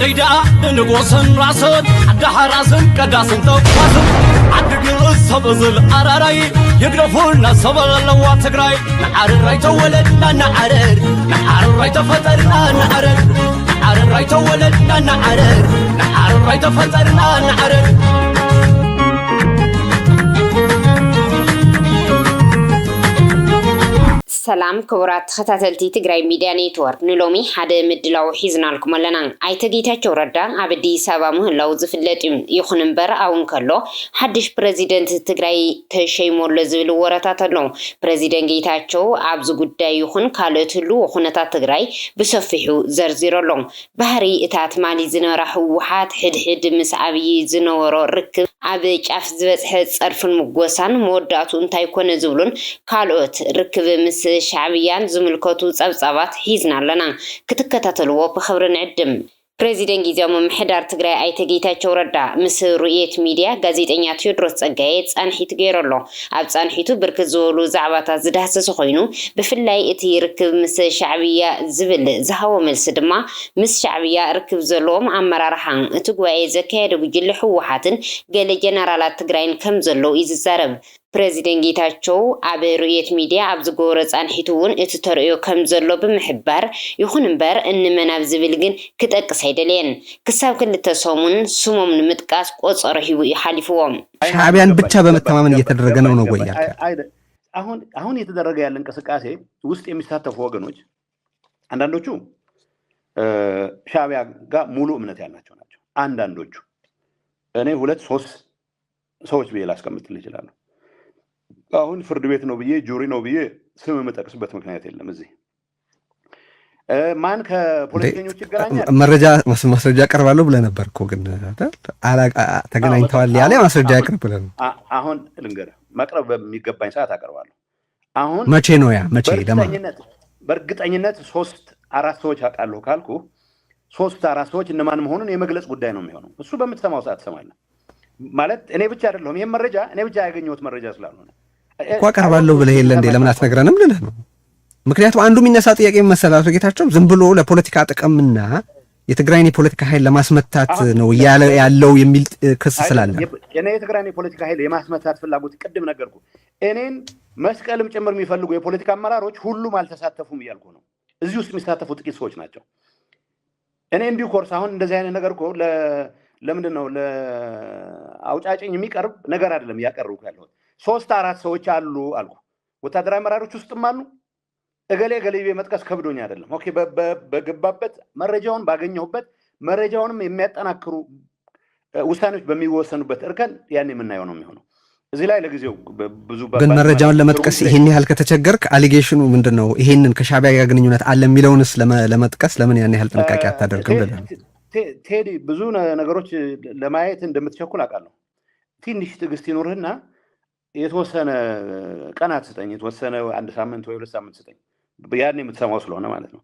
ليدا نقوسن راسن عدها راسن قداسن توقاسن عدق الصبزل أراراي يقرفولنا صبغ اللوات تقراي نعرر راي تولدنا نعرر نعرر راي تفترنا نعرر نعرر راي تولدنا نعرر نعرر راي تفترنا نعرر سلام كورات خطاتلتي تግራይ ሚዲያ ኔትወርክ ንሎሚ ሓደ ምድላው ሒዝናልኩም ኣለና ኣይተጌታቸው ረዳ ኣብ አዲስ አበባ ምህላው ዝፍለጥ ይኹን እምበር አሁን ከሎ ሓድሽ ፕሬዚደንት ትግራይ ተሸይሞሎ ዝብል ወረታት ኣሎ ፕሬዚደንት ጌታቸው ኣብዚ ጉዳይ ይኹን ካልኦት ሁሉ ኩነታት ትግራይ ብሰፊሑ ዘርዚሮሎ ባህሪ እታት ማሊ ዝነበራ ህወሓት ሕድሕድ ምስ ኣብይ ዝነበሮ ርክብ ኣብ ጫፍ ዝበፅሐ ፀርፍን ምጎሳን መወዳእቱ እንታይ ኮነ ዝብሉን ካልኦት ርክብ ምስ شعبيان زملكوتو صبصبات حيزنا لنا كتكتاتلو بخبر نعدم ፕሬዚደንት ጊዜያዊ ምሕዳር ትግራይ ኣይተጌታቸው ረዳ ምስ ሩኤት ሚዲያ ጋዜጠኛ ቴዎድሮስ ጸጋይ ጻንሒት ገይረሎ ኣብ ጻንሒቱ ብርክት ዝበሉ ዛዕባታት ዝዳሰሰ ኮይኑ ብፍላይ እቲ ርክብ ምስ ሻዕብያ ዝብል ዝሃቦ መልሲ ድማ ምስ ሻዕብያ ርክብ ዘለዎም ኣመራርሓን እቲ ጉባኤ ዘካየደ ጉጅለ ህወሓትን ገለ ጀነራላት ትግራይን ከም ዘለው ይዛረብ ፕሬዚደንት ጌታቸው ኣብ ሩኤት ሚዲያ ኣብ ዝጎረ ጻንሒቱን እቲ ተርእዮ ከም ዘሎ ብምሕባር ይኹን እምበር እንመናብ ዝብል ግን ክጠቅስ አይደለን ክሳብ ክልተ ሰሙን ስሞም ንምጥቃስ ቆጸረ ሂቡ ይሓሊፍዎም ሻዕቢያን ብቻ በመተማመን እየተደረገ ነው ወይ አሁን እየተደረገ ያለ እንቅስቃሴ ውስጥ የሚሳተፉ ወገኖች አንዳንዶቹ ሻዕቢያ ጋር ሙሉ እምነት ያላቸው ናቸው አንዳንዶቹ እኔ ሁለት ሶስት ሰዎች ቢላ አስቀምጥልኝ ይችላል አሁን ፍርድ ቤት ነው ብዬ ጁሪ ነው ብዬ ስም መጠቅስበት ምክንያት የለም እዚህ ማን ከፖለቲከኞች ይገናኛል ማስረጃ ያቀርባለሁ ብለ ነበርኮ ግን ተገናኝተዋል ያለ ማስረጃ ያቀርብ ብለን አሁን ልንገር ማቅረብ በሚገባኝ ሰዓት አቀርባለሁ አሁን መቼ ነው ያ መቼ በእርግጠኝነት 3-4 ሰዎች አቃለሁ ካልኩ 3-4 ሰዎች እነማን መሆኑን የመግለጽ ጉዳይ ነው የሚሆነው እሱ በምትሰማው ሰዓት ትሰማለህ ማለት እኔ ብቻ አይደለም ይሄን መረጃ እኔ ብቻ ያገኘሁት መረጃ ስላልሆነ እኮ አቀርባለሁ ብለ ይሄን እንደ ለምን አትነግረንም ልልህ ነው ምክንያቱም አንዱ የሚነሳ ጥያቄ መሰላቱ ጌታቸው ዝም ብሎ ለፖለቲካ ጥቅምና የትግራይን የፖለቲካ ኃይል ለማስመታት ነው ያለው የሚል ክስ ስላለ እኔ የትግራይን የፖለቲካ ኃይል የማስመታት ፍላጎት ቅድም ነገርኩ እኔን መስቀልም ጭምር የሚፈልጉ የፖለቲካ አመራሮች ሁሉም አልተሳተፉም ይያልኩ ነው እዚህ ውስጥ የሚሳተፉ ጥቂት ሰዎች ናቸው እኔ እንዲሁ ኮርስ አሁን እንደዚህ አይነት ነገር እኮ ለምንድን ነው ለአውጫጭኝ የሚቀርብ ነገር አይደለም ያቀርቡት ያለው 3-4 ሰዎች አሉ አልኩ ወታደራዊ አመራሮች ውስጥም አሉ እገሌ መጥቀስ ከብዶኛ አይደለም ኦኬ በገባበት መረጃውን ባገኘሁበት መረጃውንም የሚያጠናክሩ ውሳኔዎች በሚወሰኑበት እርከን ያኔ የምናየው ነው የሚሆነው እዚህ ላይ ለጊዜው ብዙ ግን መረጃውን ለመጥቀስ ይሄን ያህል ከተቸገርክ አሊጌሽኑ ምንድነው ይሄንን ከሻዕቢያ ጋር ግንኙነት አለ የሚለውንስ ለመጥቀስ ለምን ያን ያህል ጥንቃቄ አታደርግም ብለን ቴዲ ብዙ ነገሮች ለማየት እንደምትቸኩል አውቃለሁ ትንሽ ትዕግስት ይኖርህና የተወሰነ ቀናት ስጠኝ የተወሰነ አንድ ሳምንት ወይ 2 ሳምንት ስጠኝ ያኔ የምትሰማው ስለሆነ ማለት ነው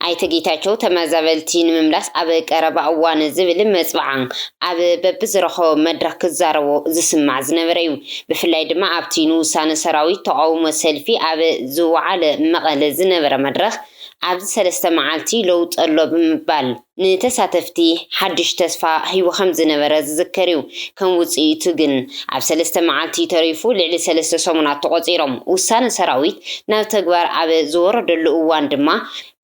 ኣይተጌታቸው ተመዛበልቲን መምላስ ኣብ ቀረባ እዋን ዝብል መጽባዕን ኣብ በብዝረኸ መድረክ ክዛረቦ ዝስማዕ ዝነበረ እዩ ብፍላይ ድማ ኣብቲኑ ውሳነ ሰራዊት ተቃውሞ ሰልፊ ኣብ ዝወዓለ መቐለ ዝነበረ መድረክ ኣብ 3 መዓልቲ ለውጥ ኣሎ ብምባል ንተሳተፍቲ ሓድሽ ተስፋ ሂቡ ከም ዝነበረ ዝዝከር እዩ ከም ውፅኢቱ ግን ኣብ 3 መዓልቲ ተሪፉ ልዕሊ 3 ሰሙናት ተቆፂሮም ውሳነ ሰራዊት ናብ ተግባር ኣብ ዝወረደሉ እዋን ድማ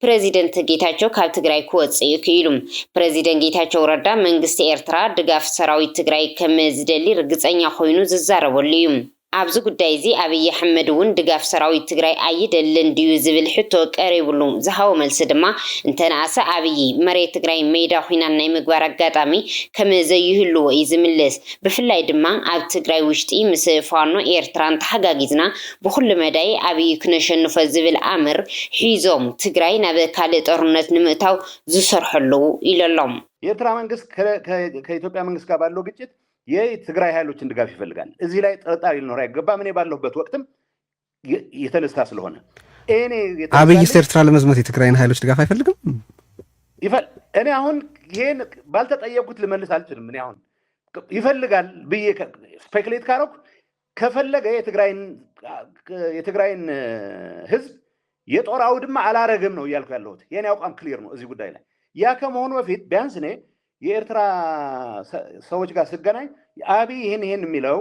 ፕሬዚደንት ጌታቸው ካብ ትግራይ ክወጽእ ይክኢሉ ፕሬዚደንት ጌታቸው ረዳ መንግስቲ ኤርትራ ድጋፍ ሰራዊት ትግራይ ከም ዝደሊ ርግጸኛ ኮይኑ ዝዛረበሉ እዩ ኣብዚ ጉዳይ እዚ ኣብይ ኣሕመድ እውን ድጋፍ ሰራዊት ትግራይ ኣይደልን ድዩ ዝብል ሕቶ ቀሪብሉ ዝሃቦ መልሲ ድማ እንተነኣሰ ኣብይ መሬት ትግራይ ሜዳ ኮይና ናይ ምግባር ኣጋጣሚ ከም ዘይህልዎ እዩ ዝምልስ ብፍላይ ድማ ኣብ ትግራይ ውሽጢ ምስ ፋኖ ኤርትራን ተሓጋጊዝና ብኩሉ መዳይ ኣብይ ክነሸንፎ ዝብል ኣምር ሒዞም ትግራይ ናብ ካልእ ጦርነት ንምእታው ዝሰርሐሉ ኢሎም የኤርትራ መንግስት ከኢትዮጵያ መንግስት ጋር ባለው ግጭት የትግራይ ኃይሎችን ድጋፍ ይፈልጋል እዚህ ላይ ጥርጣሬ ሊኖር አይገባም እኔ ባለሁበት ወቅትም የተነሳ ስለሆነ አብይ ኤርትራ ለመዝመት የትግራይን ኃይሎች ድጋፍ አይፈልግም እኔ አሁን ይሄን ባልተጠየቁት ልመልስ አልችልም እኔ አሁን ይፈልጋል ብዬ ስፔኩሌት ካረኩ ከፈለገ የትግራይን ህዝብ የጦር አውድማ አላረግም ነው ያልኩ ያለሁት የኔ አቋም ክሊር ነው እዚህ ጉዳይ ላይ ያ ከመሆኑ በፊት ቢያንስ እኔ የኤርትራ ሰዎች ጋር ስገናኝ አብይ ይሄን የሚለው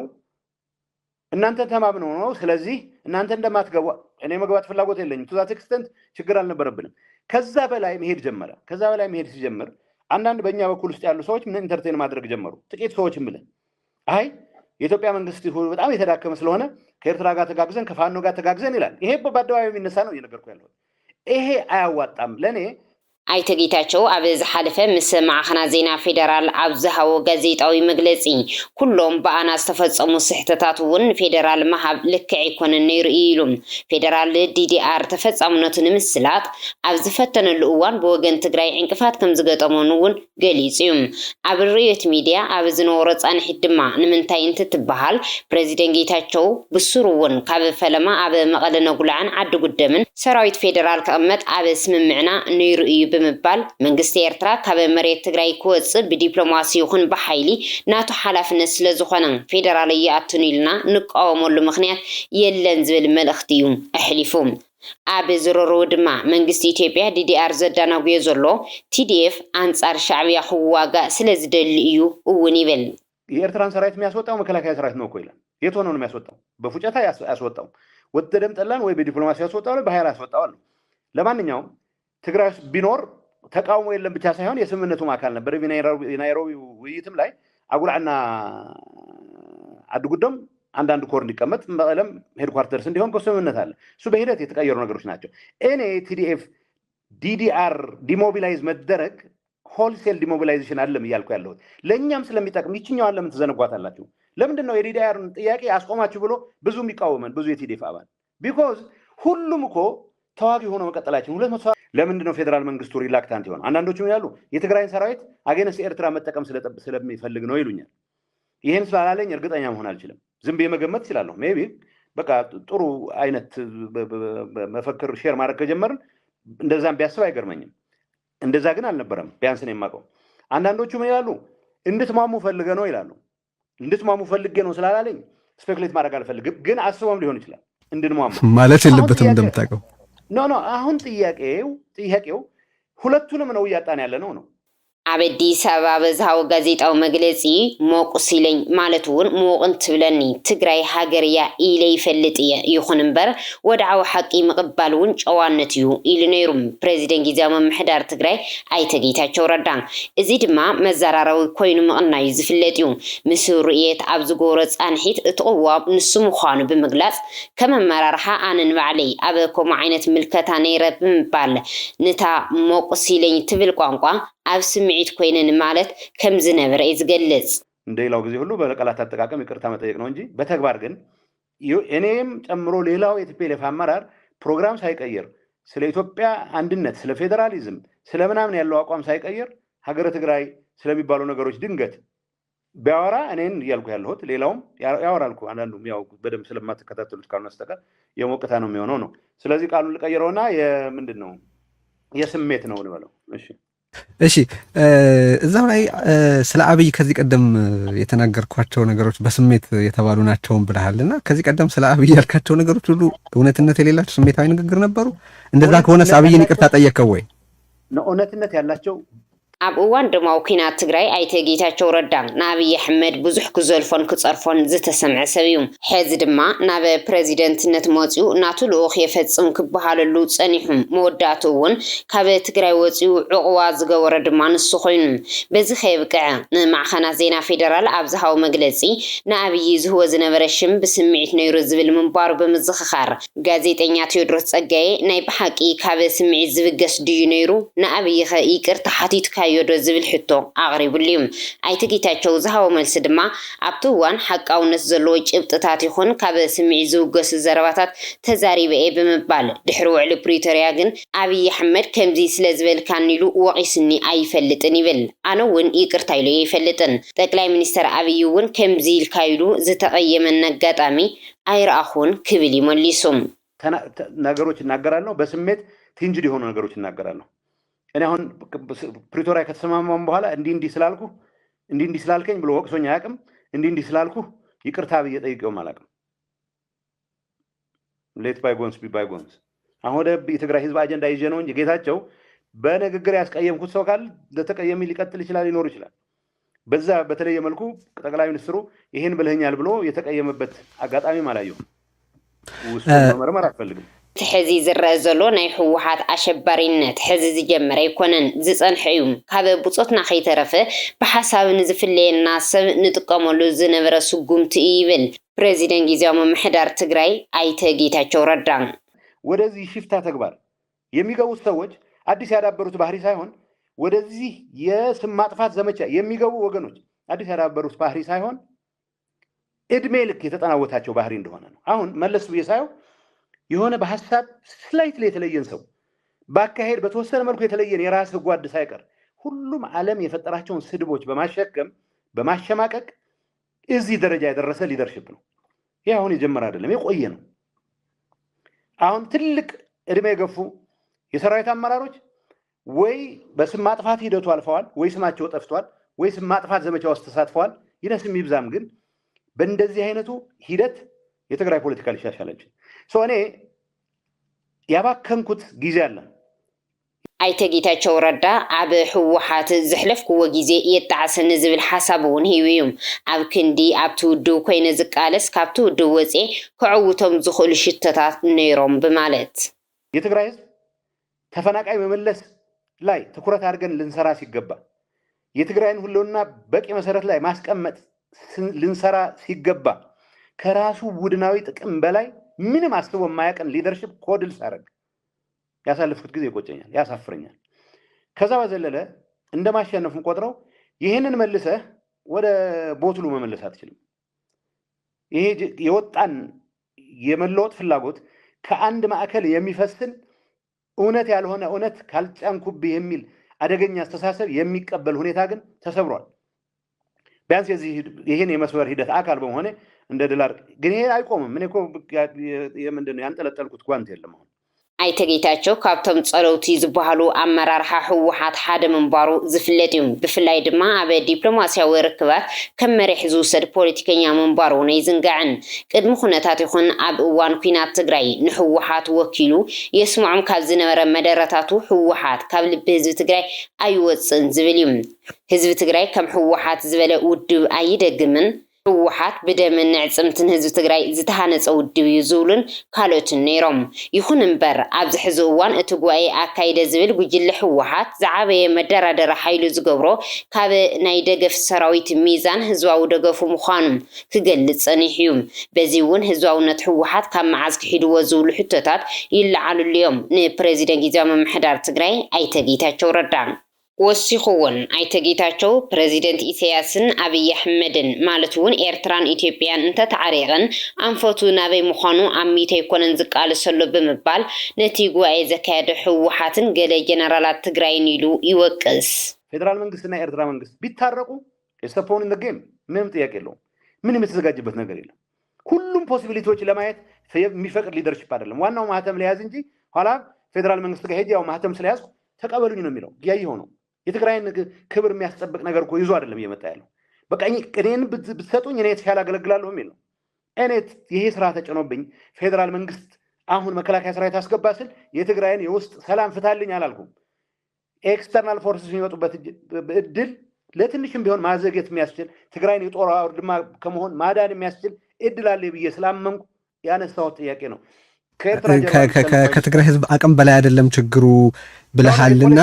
እናንተ ተማምነው ነው ስለዚህ እናንተ እንደማትገቡ እኔ መግባት ፍላጎት የለኝም ቱ ዛት ኤክስተንት ችግር አልነበረብንም ከዛ በላይ መሄድ ጀመረ ከዛ በላይ መሄድ ሲጀምር አንዳንድ በእኛ በኩል ውስጥ ያሉ ሰዎች ምን ኢንተርቴን ማድረግ ጀመሩ ጥቂት ሰዎች ምን አይ የኢትዮጵያ መንግስት በጣም የተዳከመ ስለሆነ ከኤርትራ ጋር ተጋግዘን ከፋኖ ጋር ተጋግዘን ይላል ይሄ በአደባባይ የሚነሳ ነው እየነገርኩ ያለው ይሄ አያዋጣም ለኔ ኣይተ ጌታቸው ኣብ ዝሓለፈ ምስ ማዕኸና ዜና ፌደራል ኣብ ዝሃቦ ጋዜጣዊ መግለፂ ኩሎም ብኣና ዝተፈፀሙ ስሕተታት እውን ፌደራል መሃብ ልክዕ ኣይኮነን ነይሩ ኢሉ ፌደራል ዲዲኣር ተፈፃምነቱ ንምስላት ኣብ ዝፈተነሉ እዋን ብወገን ትግራይ ዕንቅፋት ከም ዝገጠሞን እውን ገሊጹ እዩ ኣብ ርዮት ሚድያ ኣብ ዝነበሮ ፃንሒት ድማ ንምንታይ እንትትበሃል ፕሬዚደንት ጌታቸው ብሱር እውን ካብ ፈለማ ኣብ መቐለ ነጉልዓን ዓዲ ጉደምን ሰራዊት ፌደራል ከቐመጥ ኣብ ስምምዕና ነይሩ እዩ ብምባል መንግስቲ ኤርትራ ካብ መሬት ትግራይ ክወፅእ ብዲፕሎማሲ ይኹን ብሓይሊ ናቱ ሓላፍነት ስለ ዝኾነ ፌደራል ይኣቱን ኢልና ንቃወመሉ ምክንያት የለን ዝብል መልእኽቲ እዩ ኣሕሊፉ ኣብ ዝረረቡ ድማ መንግስቲ ኢትዮጵያ ዲዲኣር ዘዳናጉዮ ዘሎ ቲዲኤፍ አንጻር ሻዕብያ ክዋጋእ ስለ ዝደሊ እዩ እውን ይብል የኤርትራን ሰራዊት የሚያስወጣው መከላከያ ሰራዊት ነው እኮ ይላል የት ሆኖ ነው የሚያስወጣው በፉጨታ ያስወጣው ወደደም ጠላን ወይ በዲፕሎማሲ ያስወጣው ወይ በኃይል ያስወጣው ለማንኛውም ትግራይ ቢኖር ተቃውሞ የለም ብቻ ሳይሆን የስምምነቱም አካል ነበር በናይሮቢ ውይይትም ላይ አጉላዕና አድጉደም አንዳንድ ኮር እንዲቀመጥ መቀለም ሄድኳርተርስ እንዲሆን ስምምነት አለ እሱ በሂደት የተቀየሩ ነገሮች ናቸው እኔ ቲዲኤፍ ዲዲአር ዲሞቢላይዝ መደረግ ሆልሴል ዲሞቢላይዜሽን አለም እያልኩ ያለሁት ለእኛም ስለሚጠቅም ይችኛዋን ለምን ትዘነጓታላችሁ ለምንድን ነው የዲዲአርን ጥያቄ አስቆማችሁ ብሎ ብዙ የሚቃወመን ብዙ የቲዲኤፍ አባል ቢኮዝ ሁሉም እኮ ተዋጊ ሆኖ መቀጠላችን 200 ለምንድን ነው ፌደራል መንግስቱ ሪላክታንት ይሆን አንዳንዶቹም ያሉ የትግራይን ሰራዊት አገነስ ኤርትራ መጠቀም ስለሚፈልግ ነው ይሉኛል ይሄን ስላላለኝ እርግጠኛ መሆን አልችልም ዝም ብዬ መገመት ይችላልው ሜቢ በቃ ጥሩ አይነት መፈክር ሼር ማድረግ ከጀመርን እንደዛም ቢያስብ አይገርመኝም እንደዛ ግን አልነበረም ቢያንስ ነው የማውቀው አንዳንዶቹ ምን ይላሉ እንድትማሙ ፈልገ ነው ይላሉ እንድትማሙ ፈልገ ነው ስላላለኝ ስፔኩሌት ማድረግ አልፈልግም ግን አስበውም ሊሆን ይችላል እንድንማሙ ማለት የለበትም እንደምታውቀው ኖ አሁን ጥያቄው ሁለቱንም ነው እያጣን ያለ ነው ኣብ ኣዲስ ኣበባ በዝሃቦ ጋዜጣዊ መግለፂ ሞቁሲለኝ ማለት እውን ምውቕን ትብለኒ ትግራይ ሃገር እያ ኢለ ይፈልጥ እየ ይኹን እምበር ወድዓዊ ሓቂ ምቕባል እውን ጨዋነት እዩ ኢሉ ነይሩ ፕሬዚደንት ጊዜያዊ ምምሕዳር ትግራይ ኣይተ ጌታቸው ረዳ እዚ ድማ መዘራረቢ ኮይኑ ምቕናዩ ዝፍለጥ እዩ ምስ ርኡየት ኣብ ዝገበሮ ፃንሒት እቲ ቅዋም ንሱ ምዃኑ ብምግላፅ ከም ኣመራርሓ ኣነ ንባዕለይ ኣብ ከምኡ ዓይነት ምልከታ ነይረ ብምባል ንታ ሞቁሲለኝ ትብል ቋንቋ ኣብ ስምዒት ኮይነን ማለት ከም ዝነበረ ይዝገልጽ እንደሌላው ጊዜ ሁሉ በቃላት አጠቃቀም ይቅርታ መጠየቅ ነው እንጂ በተግባር ግን እኔም ጨምሮ ሌላው የቲፒኤልኤፍ አመራር ፕሮግራም ሳይቀየር ስለ ኢትዮጵያ አንድነት ስለ ፌደራሊዝም ስለ ምናምን ያለው አቋም ሳይቀየር ሀገረ ትግራይ ስለሚባሉ ነገሮች ድንገት ቢያወራ እኔን ያልኩ ያለሁት ሌላውም ያወራልኩ አንዳንዱም ያው በደም ስለማትከታተሉት ካልሆነ በስተቀር የሞቅታ ነው የሚሆነው ነው ስለዚህ ቃሉን ልቀይረውና የምንድነው የስሜት ነው ልበለው እሺ እዛው ላይ ስለ አብይ ከዚህ ቀደም የተናገርኳቸው ነገሮች በስሜት የተባሉ ናቸውን ብለሃልና ከዚህ ቀደም ስለ አብይ ያልካቸው ነገሮች ሁሉ እውነትነት የሌላቸው ስሜታዊ ንግግር ነበሩ እንደዛ ከሆነስ አብይን ይቅርታ ጠየቀው ወይ ነው እውነትነት ያላቸው ኣብ እዋን ደማዊ ኩናት ትግራይ ኣይተ ጌታቸው ረዳ ንኣብይ ኣሕመድ ብዙሕ ክዘልፎን ክፀርፎን ዝተሰምዐ ሰብ እዩ ሕዚ ድማ ናብ ፕሬዚደንትነት መፂኡ ናቱ ልኡኽ የፈፅም ክበሃለሉ ፀኒሑ መወዳእቱ እውን ካብ ትግራይ ወፂኡ ዕቑባ ዝገበረ ድማ ንሱ ኮይኑ በዚ ከይብቅዐ ንማዕኸናት ዜና ፌደራል ኣብ ዝሃቦ መግለፂ ንኣብይ ዝህቦ ዝነበረ ሽም ብስምዒት ነይሩ ዝብል ምንባሩ ብምዝኽኻር ጋዜጠኛ ቴዎድሮስ ፀጋዬ ናይ ብሓቂ ካብ ስምዒት ዝብገስ ድዩ ነይሩ ንኣብይ ኸ ይቅርታ ሓቲትካ ዮዶ ዝብል ሕቶ ኣቕሪቡሉ ኣይተ ጌታቸው ዝሃቦ መልሲ ድማ ኣብቲ እዋን ሓቃውነት ዘለዎ ጭብጥታት ይኹን ካብ ስምዒት ዝውገሱ ዘረባታት ተዛሪበ ብምባል ድሕሪ ውዕሊ ፕሪቶሪያ ግን ኣብይ ኣሕመድ ከምዚ ስለ ዝበልካን ኢሉ ወቂስኒ ኣይፈልጥን ይብል ኣነ እውን ይቅርታ ኢሉ ይፈልጥን ጠቅላይ ሚኒስተር ኣብይ እውን ከምዚ ኢልካ ኢሉ ዝተቐየመን አጋጣሚ ኣይረኣኹን ክብል ይመሊሱ ነገሮች እናገራለሁ በስሜት ትንጅድ የሆኑ ነገሮች እናገራለሁ እኔ አሁን ፕሪቶሪያ ከተሰማማን በኋላ እንዲህ ስላልከኝ ብሎ ወቅሶኛ ያቅም እንዲህ ስላልኩ ይቅርታ ብዬ ጠይቄው ማላቅም ሌት ባይጎንስ ቢ ባይጎንስ አሁን ወደ የትግራይ ህዝብ አጀንዳ ይዤ ነው እንጂ ጌታቸው በንግግር ያስቀየምኩት ሰው ካለ ለተቀየሚ ሊቀጥል ይችላል ሊኖር ይችላል በዛ በተለየ መልኩ ጠቅላይ ሚኒስትሩ ይሄን ብለኛል ብሎ የተቀየመበት አጋጣሚ ማላየው ውስጥ መመርመር አፈልግም ሕዚ ዝረአ ዘሎ ናይ ሕወሓት ኣሸባሪነት ሕዚ ዝጀመረ ይኮነን ዝጸንሐ እዩ ካብ ብጾትና ከይተረፈ ብሓሳብ ንዝፍለየና ሰብ ንጥቀመሉ ዝነበረ ስጉምቲ ይብል ፕሬዚደንት ጊዜያዊ ምምሕዳር ትግራይ አይተ ጌታቸው ረዳ ወደዚህ ሽፍታ ተግባር የሚገቡ ሰዎች አዲስ ያዳበሩት ባህሪ ሳይሆን ወደዚህ የስም ማጥፋት ዘመቻ የሚገቡ ወገኖች አዲስ ያዳበሩት ባህሪ ሳይሆን እድሜ ልክ የተጠናወታቸው ባህሪ እንደሆነ ነው አሁን መለስ ብዬ ሳይው የሆነ በሐሳብ ስላይትሊ የተለየን ሰው ባካሄድ በተወሰነ መልኩ የተለየን የራስ ጓድ ሳይቀር ሁሉም ዓለም የፈጠራቸውን ስድቦች በማሸከም በማሸማቀቅ እዚህ ደረጃ ያደረሰ ሊደርሽፕ ነው ይሄ አሁን የጀመረ አይደለም የቆየ ነው አሁን ትልቅ እድሜ የገፉ የሰራዊት አመራሮች ወይ በስም ማጥፋት ሂደቱ አልፈዋል ወይ ስማቸው ጠፍቷል ወይ ስም ማጥፋት ዘመቻ ውስጥ ተሳትፈዋል ይነስም ይብዛም ግን በእንደዚህ አይነቱ ሂደት የትግራይ ፖለቲካ ሊሻሻለች እኔ ያባከንኩት ጊዜ አለ አይተ ጌታቸው ረዳ ኣብ ሕወሓት ዝሕለፍክዎ ጊዜ የጣዓሰኒ ዝብል ሓሳብ እውን ሂብዮም ኣብ ክንዲ ኣብ ትውድው ኮይነ ዝቃለስ ካብ ትውድው ወፂ ክዕውቶም ዝኽእሉ ሽተታት ነይሮም በማለት የትግራይ ህዝብ ተፈናቃይ መመለስ ላይ ትኩረት አድርገን ልንሰራ ሲገባ የትግራይን ሁሉና በቂ መሰረት ላይ ማስቀመጥ ልንሰራ ሲገባ ከራሱ ቡድናዊ ጥቅም በላይ ምንም አስቦ የማያቀን ሊደርሺፕ ኮድል ሳረግ ያሳለፍኩት ጊዜ ይቆጨኛል ያሳፍረኛል ከዛ በዘለለ እንደማሸነፍም ቆጥረው ይሄንን መልሰ ወደ ቦትሉ መመለስ አትችልም ይሄ የወጣን የመለወጥ ፍላጎት ከአንድ ማዕከል የሚፈስን እውነት ያልሆነ እውነት ካልጫንኩብ የሚል አደገኛ አስተሳሰብ የሚቀበል ሁኔታ ግን ተሰብሯል ቢያንስ ይሄን የመስበር ሂደት አካል በመሆነ እንደ ዶላር ግን ይሄ አይቆምም ምን እኮ የምንድነው ያንጠለጠልኩት ጓንት የለም አሁን አይተ ጌታቸው ካብቶም ጸለውቲ ዝበሃሉ አመራርሓ ሕወሓት ሓደ መንባሩ ዝፍለጥ እዩ ብፍላይ ድማ ኣብ ዲፕሎማሲያዊ ርክባት ከም መሪሕ ዝውሰድ ፖለቲከኛ መንባሩ ናይ ዝንጋዕን ቅድሚ ኩነታት ይኹን ኣብ እዋን ኩናት ትግራይ ንሕወሓት ወኪሉ የስምዖም ካብ ዝነበረ መደረታቱ ሕወሓት ካብ ልቢ ህዝቢ ትግራይ ኣይወፅን ዝብል እዩ ህዝቢ ትግራይ ከም ሕወሓት ዝበለ ውድብ ኣይደግምን ሕወሓት ብደምን ንዕፅምትን ህዝቢ ትግራይ ዝተሃነፀ ውድብ እዩ ዝብሉን ካልኦትን ነይሮም ይኹን እምበር ኣብዚ ሕዚ እዋን እቲ ጉባኤ ኣካይደ ዝብል ጉጅለ ሕወሓት ዝዓበየ መደራደሪ ሓይሉ ዝገብሮ ካብ ናይ ደገፍ ሰራዊት ሚዛን ህዝባዊ ደገፉ ምዃኑ ክገልጽ ጸኒሑ እዩ በዚ እውን ህዝባውነት ሕወሓት ካብ መዓዝ ክሒድዎ ዝብሉ ሕቶታት ይለዓልሉ እዮም ንፕሬዚደንት ጊዜያዊ ምምሕዳር ትግራይ አይተ ጌታቸው ረዳ ወሲኹውን አይተ ጌታቸው ፕሬዚደንት ኢሳያስን አብይ አሕመድን ማለት እውን ኤርትራን ኢትዮጵያን እንተተዓሪቀን አንፈቱ ናበይ ምዃኑ አሚተ ይኮነን ዝቃለሰሉ ብምባል ነቲ ጉባኤ ዘካየደ ሕወሓትን ገለ ጀነራላት ትግራይን ኢሉ ይወቅስ ፌደራል መንግስትና ኤርትራ መንግስት ቢታረቁ የሰፖን እንደ ጌም ምንም ጥያቄ የለውም ምንም የተዘጋጀበት ነገር የለም ሁሉም ፖሲቢሊቲዎች ለማየት የሚፈቅድ ሊደርሺፕ አይደለም ዋናው ማህተም ለያዝ እንጂ ኋላ ፌደራል መንግስት ጋር ሄጂያው ማህተም ስለያዝኩ ተቀበሉኝ ነው የሚለው ያየው ነው የትግራይን ክብር የሚያስጠብቅ ነገር እኮ ይዞ አይደለም እየመጣ ያለው በቃ እኔን ብትሰጡኝ እኔ የተሻለ አገለግላለሁ የሚል ነው እኔ ይሄ ስራ ተጨኖብኝ ፌደራል መንግስት አሁን መከላከያ ሰራዊት አስገባ ስል የትግራይን የውስጥ ሰላም ፍታልኝ አላልኩም ኤክስተርናል ፎርስስ የሚመጡበት እድል ለትንሽም ቢሆን ማዘግየት የሚያስችል ትግራይን የጦር አውድማ ከመሆን ማዳን የሚያስችል እድል አለ ብዬ ስላመንኩ ያነሳው ጥያቄ ነው ከትግራይ ህዝብ አቅም በላይ አይደለም ችግሩ ብለሃልና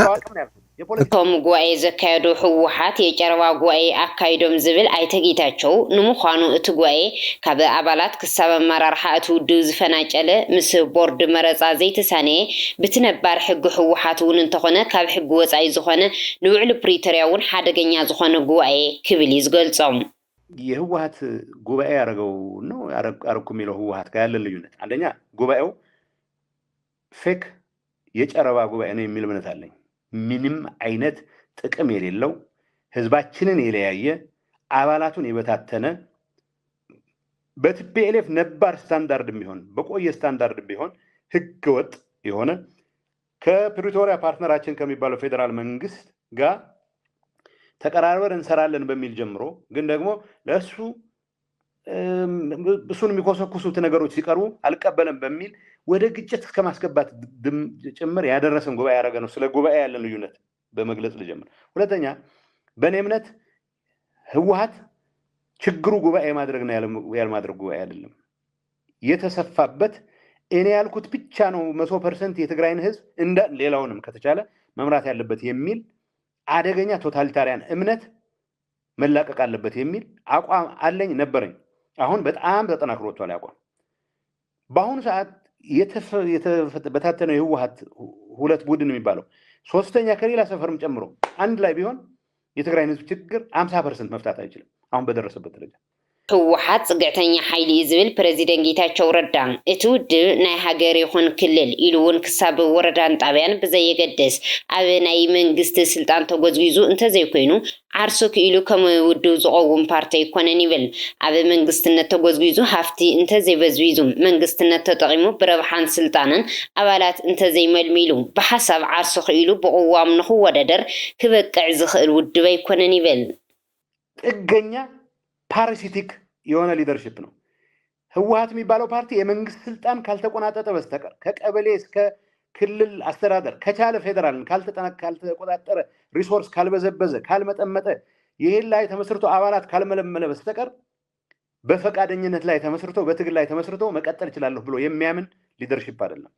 ቶም ጉባኤ ዘካየዱ ሕወሓት የጨረባ ጉባኤ አካይዶም ዝብል አይተ ጌታቸው ንምዃኑ እቲ ጉባኤ ካብ አባላት ክሳብ አመራርሓ እቲ ውድብ ዝፈናጨለ ምስ ቦርድ መረፃ ዘይተሳነየ ብትነባር ሕጊ ሕወሓት እውን እንተኾነ ካብ ሕጊ ወፃኢ ዝኾነ ንውዕል ፕሪቶሪያ እውን ሓደገኛ ዝኾነ ጉባኤ ክብል ይዝገልጾም የህወሓት ጉባኤ ያረገው ነው ያረኩ የሚለው ህወሓት ጋር ያለ ልዩነት አንደኛ ጉባኤው ፌክ የጨረባ ጉባኤ ነው የሚል እምነት አለኝ ምንም አይነት ጥቅም የሌለው ህዝባችንን የለያየ አባላቱን የበታተነ በቲፒኤልኤፍ ነባር ስታንዳርድ ቢሆን በቆየ ስታንዳርድ ቢሆን ህገወጥ የሆነ ከፕሪቶሪያ ፓርትነራችን ከሚባለው ፌደራል መንግስት ጋር ተቀራርበን እንሰራለን በሚል ጀምሮ ግን ደግሞ ለሱ እሱን የሚኮሰኩሱት ነገሮች ሲቀርቡ አልቀበለም በሚል ወደ ግጭት እስከማስገባት ጭምር ያደረሰን ጉባኤ ያደረገ ነው። ስለ ጉባኤ ያለን ልዩነት በመግለጽ ልጀምር። ሁለተኛ በእኔ እምነት ህወሓት ችግሩ ጉባኤ ማድረግና ያለማድረግ ጉባኤ አይደለም። የተሰፋበት እኔ ያልኩት ብቻ ነው 100% የትግራይን ህዝብ እንደ ሌላውንም ከተቻለ መምራት ያለበት የሚል አደገኛ ቶታሊታሪያን እምነት መላቀቅ አለበት የሚል አቋም አለኝ ነበረኝ። አሁን በጣም ተጠናክሮ ወጥቷል አቋም። በአሁኑ ሰዓት በታተነው የህወሓት ሁለት ቡድን የሚባለው ሶስተኛ ከሌላ ሰፈርም ጨምሮ አንድ ላይ ቢሆን የትግራይን ህዝብ ችግር 50% መፍታት አይችልም አሁን በደረሰበት ደረጃ። ህወሓት ጽግዕተኛ ሓይሊ ዝብል ፕሬዚደንት ጌታቸው ረዳ እቲ ውድብ ናይ ሃገር ይኹን ክልል ኢሉ እውን ክሳብ ወረዳን ጣብያን ብዘየገድስ ኣብ ናይ መንግስቲ ስልጣን ተጎዝጊዙ እንተዘይኮይኑ ዓርሱ ክኢሉ ከም ውድብ ዝቐውም ፓርቲ ይኮነን ይብል። ኣብ መንግስትነት ተጎዝጊዙ ሃፍቲ እንተዘይበዝቢዙ መንግስትነት ተጠቂሙ ብረብሓን ስልጣንን ኣባላት እንተዘይመልሚሉ ብሓሳብ ዓርሱ ክኢሉ ብቕዋም ንኽወዳደር ክበቅዕ ዝኽእል ውድብ ኣይኮነን ይብል። ጥገኛ ፓራሲቲክ የሆነ ሊደርሺፕ ነው። ህወሓት የሚባለው ፓርቲ የመንግስት ስልጣን ካልተቆናጠጠ በስተቀር ከቀበሌ እስከ ክልል አስተዳደር ከቻለ ፌደራልን ካልተቆጣጠረ ሪሶርስ ካልበዘበዘ ካልመጠመጠ ይሄን ላይ ተመስርቶ አባላት ካልመለመለ በስተቀር በፈቃደኝነት ላይ ተመስርቶ በትግል ላይ ተመስርቶ መቀጠል ይችላል ብሎ የሚያምን ሊደርሺፕ አይደለም።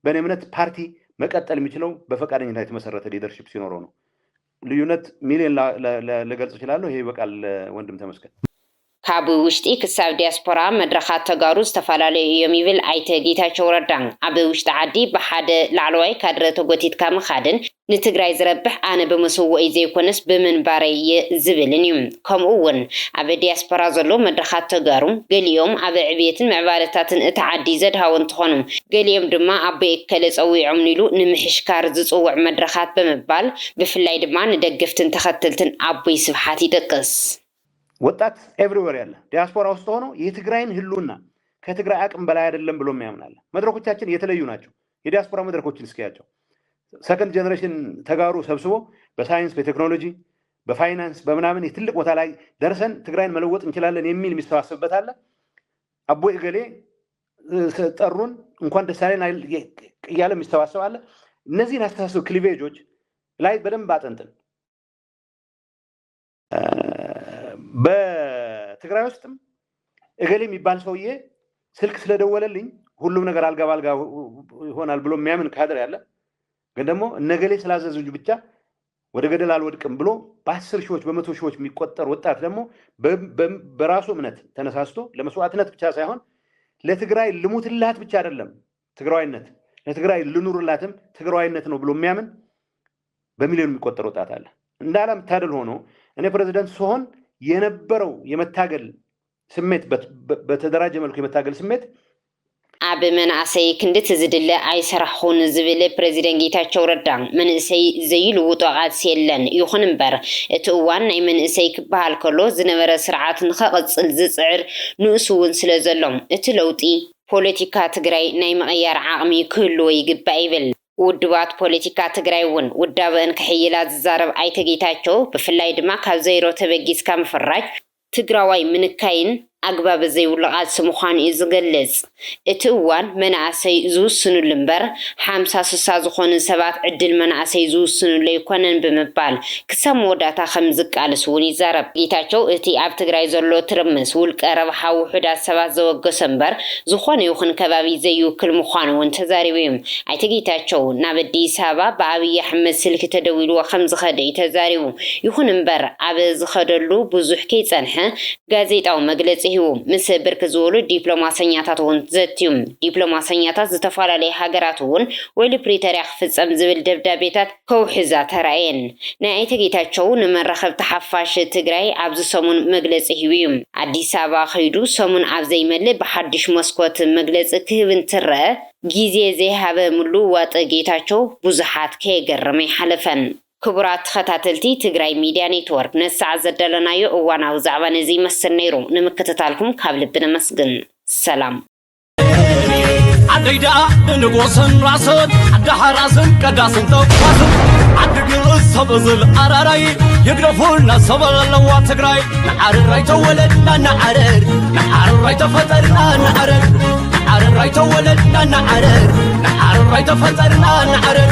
በእኔ እምነት ፓርቲ መቀጠል የሚችለው በፈቃደኝነት ላይ የተመሰረተ ሊደርሺፕ ሲኖረው ነው። ልዩነት ሚሊዮን ለገልጽ ይችላል። ይሄ በቃል ወንድም ተመስገን። ካብ ውሽጢ ክሳብ ዲያስፖራ መድረኻት ተጋሩ ዝተፈላለዩ እዮም ይብል ኣይተ ጌታቸው ረዳ። ኣብ ውሽጢ ዓዲ ብሓደ ላዕለዋይ ካድረ ተጎቲትካ ምኻድን ንትግራይ ዝረብሕ ኣነ ብምስውእ ዘይኮነስ ብምንባረይ ዝብልን እዩ። ከምኡ እውን ኣብ ዲያስፖራ ዘሎ መድረኻት ተጋሩ ገሊኦም ኣብ ዕብየትን ምዕባለታትን እቲ ዓዲ ዘድሃው እንትኾኑ ገሊኦም ድማ ኣብ እከለ ፀዊዖም ኢሉ ንምሕሽካር ዝፅውዕ መድረኻት ብምባል ብፍላይ ድማ ንደገፍትን ተኸተልትን ኣቦይ ስብሓት ይጠቅስ። ወጣት ኤቭሪዌር ያለ ዲያስፖራ ውስጥ ሆኖ የትግራይን ህልውና ከትግራይ አቅም በላይ አይደለም ብሎ የሚያምናል። መድረኮቻችን የተለዩ ናቸው። የዲያስፖራ መድረኮችን እስኪያቸው ሰከንድ ጀነሬሽን ተጋሩ ሰብስቦ በሳይንስ በቴክኖሎጂ በፋይናንስ በምናምን የትልቅ ቦታ ላይ ደርሰን ትግራይን መለወጥ እንችላለን የሚል የሚሰባሰብበት አለ። አቦይ እገሌ ጠሩን እንኳን ደስ አለን እያለ የሚሰባሰብ አለ። እነዚህን አስተሳሰብ ክሊቬጆች ላይ በደንብ አጠንጥን። በትግራይ ውስጥም እገሌ የሚባል ሰውዬ ስልክ ስለደወለልኝ ሁሉም ነገር አልጋ ባልጋ ይሆናል ብሎ የሚያምን ካድር ያለ፣ ግን ደግሞ እነገሌ ስላዘዙኝ ብቻ ወደ ገደል አልወድቅም ብሎ በ10 ሺዎች በመቶ ሺዎች የሚቆጠር ወጣት ደግሞ በራሱ እምነት ተነሳስቶ ለመስዋዕትነት ብቻ ሳይሆን ለትግራይ ልሙትላት ብቻ አይደለም ትግራዋይነት ለትግራይ ልኑርላትም ትግራዋይነት ነው ብሎ የሚያምን በሚሊዮን የሚቆጠር ወጣት አለ። እንዳለም ታደል ሆኖ እኔ ፕሬዝዳንት ስሆን የነበረው የመታገል ስሜት በተደራጀ መልኩ የመታገል ስሜት ኣብ መንእሰይ ክንድት ዝድለ ኣይሰራሕኹን ዝብል ፕሬዚደንት ጌታቸው ረዳ መንእሰይ ዘይልውጦ ቃልሲ የለን ይኹን እምበር እቲ እዋን ናይ መንእሰይ ክበሃል ከሎ ዝነበረ ስርዓት ንኸቕፅል ዝፅዕር ንእሱ እውን ስለ ዘሎም እቲ ለውጢ ፖለቲካ ትግራይ ናይ ምቕያር ዓቕሚ ክህልዎ ይግባእ ይብል። ውድባት ፖለቲካ ትግራይ እውን ውዳበን ክሕይላ ዝዛረብ ኣይተ ጌታቸው ብፍላይ ድማ ካብ ዘይሮ ተበጊስካ ምፍራጅ ትግራዋይ ምንካይን ኣግባብ ዘይብሉ ቃልሲ ምዃኑ እዩ ዝገልጽ። እቲ እዋን መናእሰይ ዝውስኑሉ እምበር 50-60 ዝኾኑ ሰባት ዕድል መናእሰይ ዝውስኑሉ ኣይኮነን ብምባል ክሳብ መወዳእታ ከም ዝቃልስ እውን ይዛረብ። ጌታቸው እቲ ኣብ ትግራይ ዘሎ ትርምስ ውልቀ ረብሓ ውሑዳት ሰባት ዘወገሰ እምበር ዝኾነ ይኹን ከባቢ ዘይውክል ምዃኑ እውን ተዛሪቡ እዩ። ኣይተ ጌታቸው ናብ ኣዲስ ኣበባ ብኣብይ ኣሕመድ ስልኪ ተደዊልዎ ከም ዝኸደ እዩ ተዛሪቡ። ይኹን እምበር ኣብ ዝኸደሉ ብዙሕ ከይፀንሐ ጋዜጣዊ መግለፂ ምስ ብርክ ዝበሉ ዲፕሎማሰኛታት እውን ዘትዩም ዲፕሎማሰኛታት ዝተፈላለዩ ሃገራት እውን ወይሊ ፕሪቶሪያ ክፍፀም ዝብል ደብዳቤታት ከውሕዛ ተራእየን። ናይ ኣይተ ጌታቸው ንመራኸብቲ ሓፋሽ ትግራይ ኣብዚ ሰሙን መግለፂ ሂቡ እዩ። ኣዲስ ኣበባ ከይዱ ሰሙን ኣብ ዘይመልእ ብሓድሽ መስኮት መግለፂ ክህብ እንትረአ ግዜ ዘይሃበ ምልውዋጥ ጌታቸው ብዙሓት ከየገረመ ይሓለፈን። ክቡራት ተኸታተልቲ ትግራይ ሚድያ ኔትወርክ ነሳዕ ዘደለናዮ እዋናዊ ዛዕባ ነዚ ይመስል ነይሩ። ንምክትታልኩም ካብ ልቢ ነመስግን። ሰላም عديدا نقوسن راسن عدحراسن قداسن توقاسن عدقل سبزل عراراي يقرفولنا سبل اللوات تقراي نعرر راي تولدنا نعرر راي تفترنا نعرر نعرر راي تولدنا نعرر نعرر راي تفطرنا نعرر